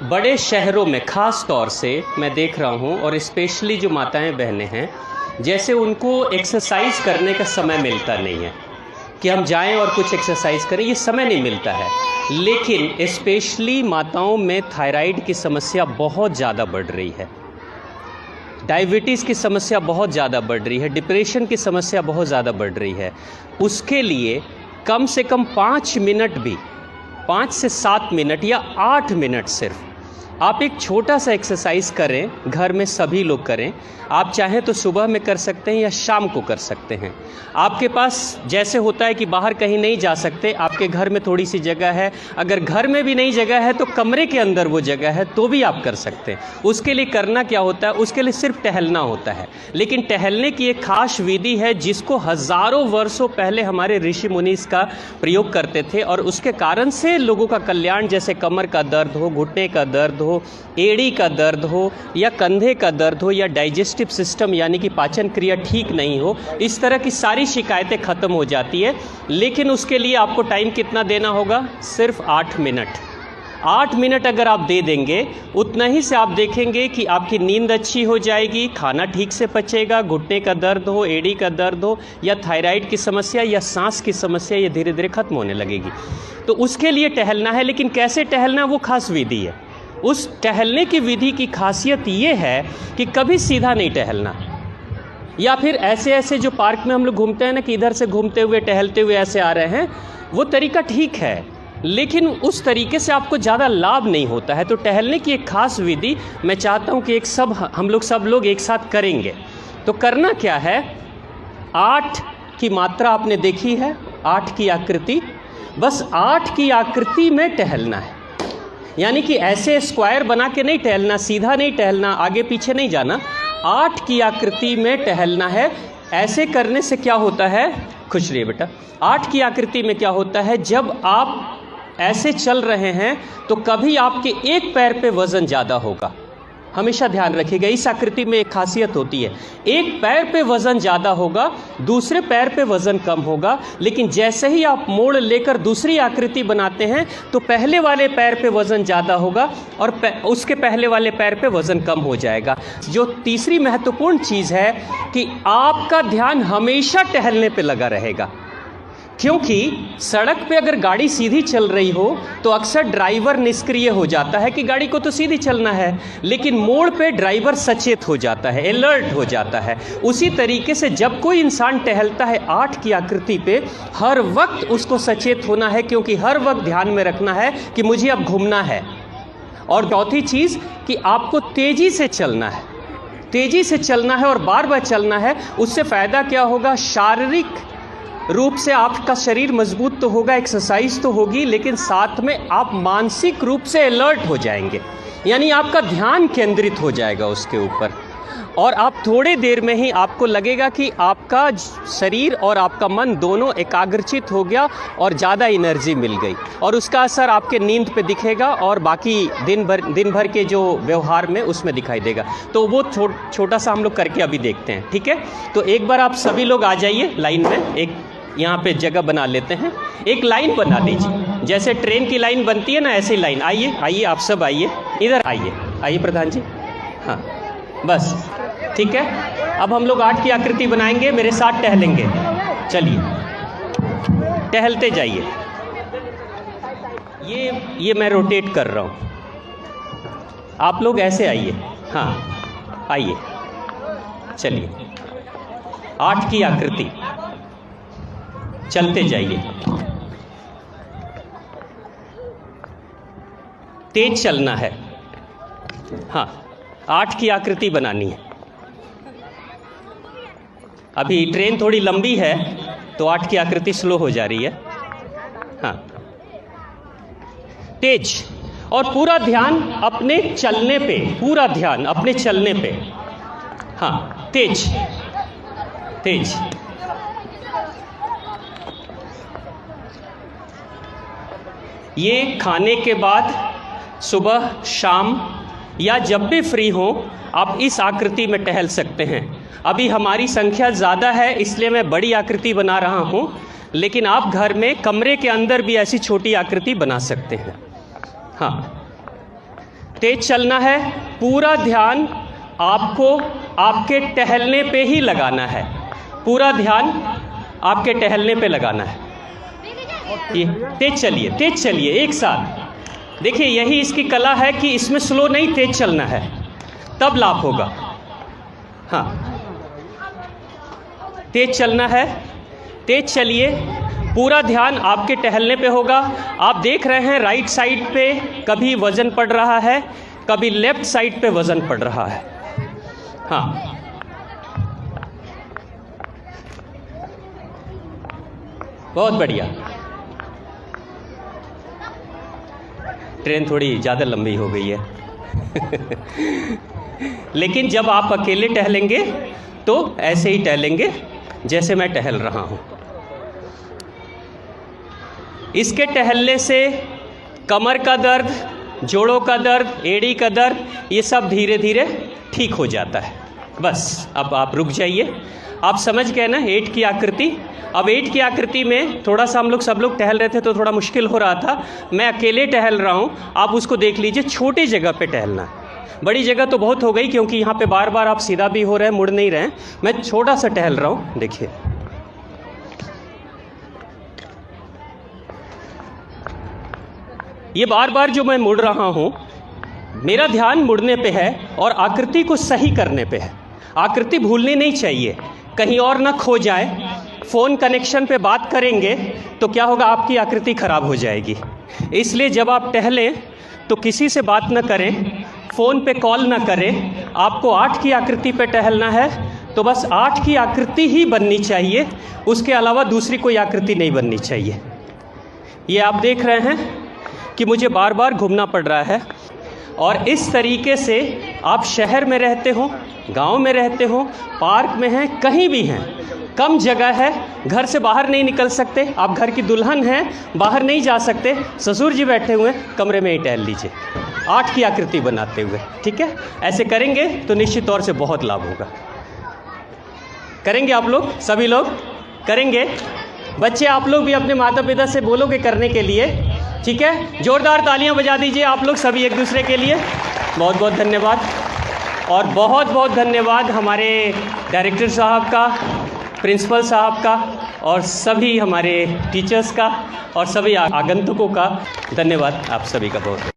बड़े शहरों में ख़ास तौर से मैं देख रहा हूँ, और स्पेशली जो माताएं बहनें हैं, जैसे उनको एक्सरसाइज करने का समय मिलता नहीं है कि हम जाएं और कुछ एक्सरसाइज करें, ये समय नहीं मिलता है। लेकिन स्पेशली माताओं में थायराइड की समस्या बहुत ज़्यादा बढ़ रही है, डायबिटीज़ की समस्या बहुत ज़्यादा बढ़ रही है, डिप्रेशन की समस्या बहुत ज़्यादा बढ़ रही है। उसके लिए कम से कम 5 मिनट भी, 5 से 7 मिनट या 8 मिनट सिर्फ आप एक छोटा सा एक्सरसाइज करें, घर में सभी लोग करें। आप चाहें तो सुबह में कर सकते हैं या शाम को कर सकते हैं। आपके पास जैसे होता है कि बाहर कहीं नहीं जा सकते, आपके घर में थोड़ी सी जगह है, अगर घर में भी नहीं जगह है तो कमरे के अंदर वो जगह है तो भी आप कर सकते हैं। उसके लिए करना क्या होता है, उसके लिए सिर्फ टहलना होता है। लेकिन टहलने की एक खास विधि है जिसको हज़ारों वर्षों पहले हमारे ऋषि मुनि इसका प्रयोग करते थे, और उसके कारण से लोगों का कल्याण, जैसे कमर का दर्द हो, घुटने का दर्द हो, एड़ी का दर्द हो, या कंधे का दर्द हो, या डाइजेस्टिव सिस्टम यानी कि पाचन क्रिया ठीक नहीं हो, इस तरह की सारी शिकायतें ख़त्म हो जाती है। लेकिन उसके लिए आपको टाइम कितना देना होगा? सिर्फ 8 मिनट। 8 मिनट अगर आप दे देंगे, उतना ही से आप देखेंगे कि आपकी नींद अच्छी हो जाएगी, खाना ठीक से पचेगा, घुटने का दर्द हो, एड़ी का दर्द हो, या थायराइड की समस्या या सांस की समस्या, ये धीरे धीरे खत्म होने लगेगी। तो उसके लिए टहलना है। लेकिन कैसे टहलना, वो खास विधि है। उस टहलने की विधि की खासियत ये है कि कभी सीधा नहीं टहलना, या फिर ऐसे जो पार्क में हम लोग घूमते हैं ना कि इधर से घूमते हुए टहलते हुए ऐसे आ रहे हैं, वो तरीका ठीक है, लेकिन उस तरीके से आपको ज़्यादा लाभ नहीं होता है। तो टहलने की एक खास विधि मैं चाहता हूँ कि हम लोग एक साथ करेंगे। तो करना क्या है, 8 की मात्रा आपने देखी है, 8 की आकृति, बस 8 की आकृति में टहलना है। यानी कि ऐसे स्क्वायर बना के नहीं टहलना, सीधा नहीं टहलना, आगे पीछे नहीं जाना, 8 की आकृति में टहलना है। ऐसे करने से क्या होता है, खुश रहिए बेटा, 8 की आकृति में क्या होता है, जब आप ऐसे चल रहे हैं तो कभी आपके एक पैर पे वज़न ज़्यादा होगा। हमेशा ध्यान रखिएगा, इस आकृति में एक खासियत होती है, एक पैर पे वज़न ज़्यादा होगा, दूसरे पैर पे वज़न कम होगा। लेकिन जैसे ही आप मोड़ लेकर दूसरी आकृति बनाते हैं तो पहले वाले पैर पे वज़न ज़्यादा होगा और उसके पहले वाले पैर पे वज़न कम हो जाएगा। जो तीसरी महत्वपूर्ण चीज़ है कि आपका ध्यान हमेशा टहलने पे लगा रहेगा, क्योंकि सड़क पे अगर गाड़ी सीधी चल रही हो तो अक्सर ड्राइवर निष्क्रिय हो जाता है कि गाड़ी को तो सीधी चलना है, लेकिन मोड़ पे ड्राइवर सचेत हो जाता है, अलर्ट हो जाता है। उसी तरीके से जब कोई इंसान टहलता है 8 की आकृति पे, हर वक्त उसको सचेत होना है, क्योंकि हर वक्त ध्यान में रखना है कि मुझे अब घूमना है। और चौथी चीज़ कि आपको तेज़ी से चलना है, तेज़ी से चलना है और बार बार चलना है। उससे फ़ायदा क्या होगा, शारीरिक रूप से आपका शरीर मजबूत तो होगा, एक्सरसाइज तो होगी, लेकिन साथ में आप मानसिक रूप से अलर्ट हो जाएंगे, यानी आपका ध्यान केंद्रित हो जाएगा उसके ऊपर, और आप थोड़े देर में ही आपको लगेगा कि आपका शरीर और आपका मन दोनों एकाग्रचित हो गया और ज़्यादा एनर्जी मिल गई, और उसका असर आपके नींद पे दिखेगा और बाकी दिन भर के जो व्यवहार में उसमें दिखाई देगा। तो वो छोटा सा हम लोग करके अभी देखते हैं, ठीक है? तो एक बार आप सभी लोग आ जाइए लाइन में, एक यहाँ पे जगह बना लेते हैं, एक लाइन बना लीजिए, जैसे ट्रेन की लाइन बनती है ना, ऐसी लाइन। आइए आप सब आइए, इधर आइए प्रधान जी, हाँ बस ठीक है। अब हम लोग 8 की आकृति बनाएंगे, मेरे साथ टहलेंगे। चलिए टहलते जाइए, ये मैं रोटेट कर रहा हूँ, आप लोग ऐसे आइए, हाँ आइए, चलिए 8 की आकृति, चलते जाइए, तेज चलना है, हाँ 8 की आकृति बनानी है। अभी ट्रेन थोड़ी लंबी है तो 8 की आकृति स्लो हो जा रही है, हाँ तेज, और पूरा ध्यान अपने चलने पे, पूरा ध्यान अपने चलने पे, हाँ तेज तेज। ये खाने के बाद, सुबह, शाम या जब भी फ्री हो आप इस आकृति में टहल सकते हैं। अभी हमारी संख्या ज़्यादा है इसलिए मैं बड़ी आकृति बना रहा हूँ, लेकिन आप घर में कमरे के अंदर भी ऐसी छोटी आकृति बना सकते हैं। हाँ तेज चलना है, पूरा ध्यान आपको आपके टहलने पे ही लगाना है, पूरा ध्यान आपके टहलने पे लगाना है। ये तेज चलिए एक साथ। देखिए यही इसकी कला है कि इसमें स्लो नहीं, तेज चलना है, तब लाभ होगा। हाँ, तेज चलना है, तेज चलिए, पूरा ध्यान आपके टहलने पे होगा। आप देख रहे हैं राइट साइड पे कभी वज़न पड़ रहा है, कभी लेफ्ट साइड पे वज़न पड़ रहा है। हाँ, बहुत बढ़िया। ट्रेन थोड़ी ज़्यादा लंबी हो गई है लेकिन जब आप अकेले टहलेंगे तो ऐसे ही टहलेंगे जैसे मैं टहल रहा हूँ। इसके टहलने से कमर का दर्द, जोड़ों का दर्द, एड़ी का दर्द, ये सब धीरे धीरे ठीक हो जाता है। बस अब आप रुक जाइए। आप समझ गए ना 8 की आकृति। अब 8 की आकृति में थोड़ा सा हम लोग सब लोग टहल रहे थे तो थोड़ा मुश्किल हो रहा था। मैं अकेले टहल रहा हूँ, आप उसको देख लीजिए। छोटी जगह पे टहलना, बड़ी जगह तो बहुत हो गई क्योंकि यहाँ पे बार बार आप सीधा भी हो रहे हैं, मुड़ नहीं रहे हैं। मैं छोटा सा टहल रहा हूँ, देखिए। ये बार बार जो मैं मुड़ रहा हूँ, मेरा ध्यान मुड़ने पे है और आकृति को सही करने पे है। आकृति भूलनी नहीं चाहिए, कहीं और ना खो जाए। फ़ोन कनेक्शन पे बात करेंगे तो क्या होगा, आपकी आकृति खराब हो जाएगी। इसलिए जब आप टहलें तो किसी से बात ना करें, फ़ोन पे कॉल ना करें। आपको 8 की आकृति पे टहलना है तो बस 8 की आकृति ही बननी चाहिए, उसके अलावा दूसरी कोई आकृति नहीं बननी चाहिए। ये आप देख रहे हैं कि मुझे बार बार घूमना पड़ रहा है। और इस तरीके से आप शहर में रहते हो, गांव में रहते हो, पार्क में हैं, कहीं भी हैं, कम जगह है, घर से बाहर नहीं निकल सकते, आप घर की दुल्हन हैं, बाहर नहीं जा सकते, ससुर जी बैठे हुए, कमरे में ही टहल लीजिए 8 की आकृति बनाते हुए। ठीक है, ऐसे करेंगे तो निश्चित तौर से बहुत लाभ होगा। करेंगे आप लोग, सभी लोग करेंगे। बच्चे आप लोग भी अपने माता पिता से बोलोगे करने के लिए, ठीक है? जोरदार तालियां बजा दीजिए आप लोग सभी एक दूसरे के लिए। बहुत बहुत धन्यवाद। और बहुत बहुत धन्यवाद हमारे डायरेक्टर साहब का, प्रिंसिपल साहब का, और सभी हमारे टीचर्स का, और सभी आगंतुकों का। धन्यवाद आप सभी का बहुत।